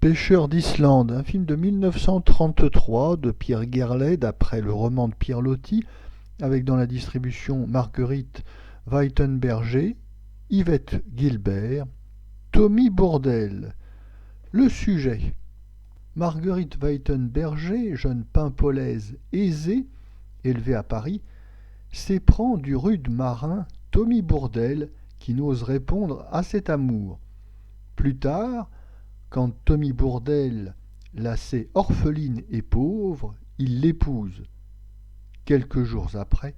Pêcheur d'Islande, un film de 1933 de Pierre Gerlet d'après le roman de Pierre Loti, avec dans la distribution Marguerite Weitenberger, Yvette Gilbert, Tommy Bourdelle. Le sujet: Marguerite Weitenberger, jeune paimpolaise aisée, élevée à Paris, s'éprend du rude marin Tommy Bourdelle qui n'ose répondre à cet amour. Plus tard, quand Tommy Bourdelle la sait orpheline et pauvre, il l'épouse. Quelques jours après,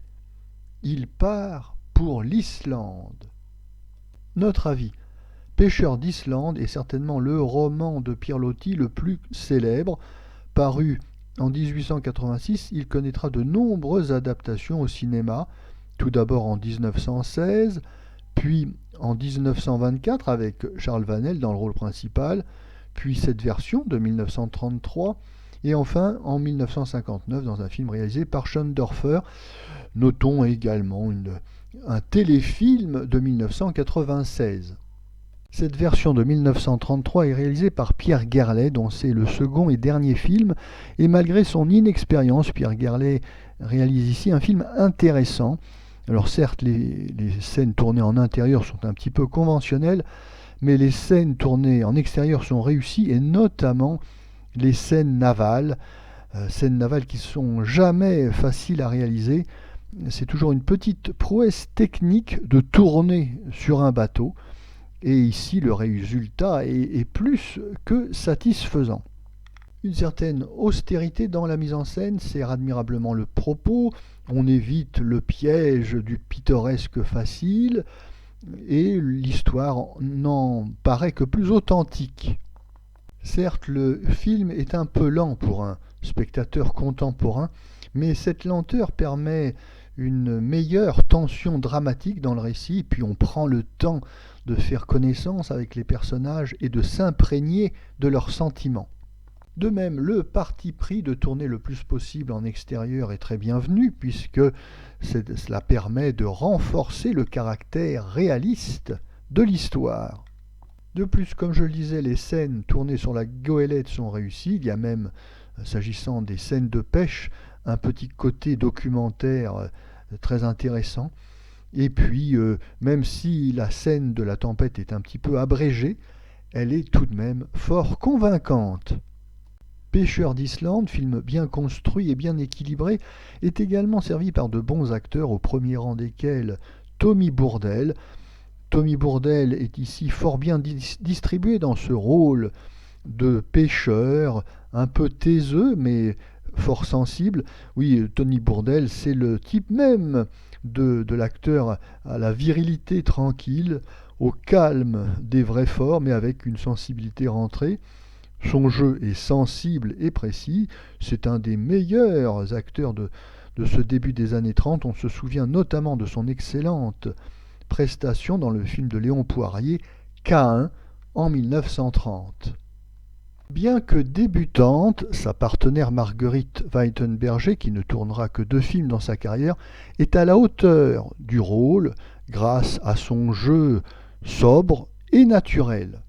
il part pour l'Islande. Notre avis: Pêcheur d'Islande est certainement le roman de Pierre Loti le plus célèbre. Paru en 1886, il connaîtra de nombreuses adaptations au cinéma, tout d'abord en 1916, puis en 1924 avec Charles Vanel dans le rôle principal, puis cette version de 1933, et enfin en 1959 dans un film réalisé par Schoendorfer. Notons également un téléfilm de 1996. Cette version de 1933 est réalisée par Pierre Gerlet, dont c'est le second et dernier film, et malgré son inexpérience, Pierre Gerlet réalise ici un film intéressant. Alors certes, les scènes tournées en intérieur sont un petit peu conventionnelles, mais les scènes tournées en extérieur sont réussies, et notamment les scènes navales qui sont jamais faciles à réaliser. C'est toujours une petite prouesse technique de tourner sur un bateau, et ici le résultat est plus que satisfaisant. Une certaine austérité dans la mise en scène sert admirablement le propos. On évite le piège du pittoresque facile, et l'histoire n'en paraît que plus authentique. Certes, le film est un peu lent pour un spectateur contemporain, mais cette lenteur permet une meilleure tension dramatique dans le récit, puis on prend le temps de faire connaissance avec les personnages et de s'imprégner de leurs sentiments. De même, le parti pris de tourner le plus possible en extérieur est très bienvenu, puisque cela permet de renforcer le caractère réaliste de l'histoire. De plus, comme je le disais, les scènes tournées sur la goélette sont réussies. Il y a même, s'agissant des scènes de pêche, un petit côté documentaire très intéressant. Et puis, même si la scène de la tempête est un petit peu abrégée, elle est tout de même fort convaincante. Pêcheur d'Islande, film bien construit et bien équilibré, est également servi par de bons acteurs, au premier rang desquels Tommy Bourdelle. Tommy Bourdelle est ici fort bien distribué dans ce rôle de pêcheur, un peu taiseux mais fort sensible. Oui, Tommy Bourdelle, c'est le type même de l'acteur à la virilité tranquille, au calme des vrais forts, mais avec une sensibilité rentrée. Son jeu est sensible et précis. C'est un des meilleurs acteurs de ce début des années 30. On se souvient notamment de son excellente prestation dans le film de Léon Poirier, Caïn, en 1930. Bien que débutante, sa partenaire Marguerite Weitenberger, qui ne tournera que 2 films dans sa carrière, est à la hauteur du rôle grâce à son jeu sobre et naturel.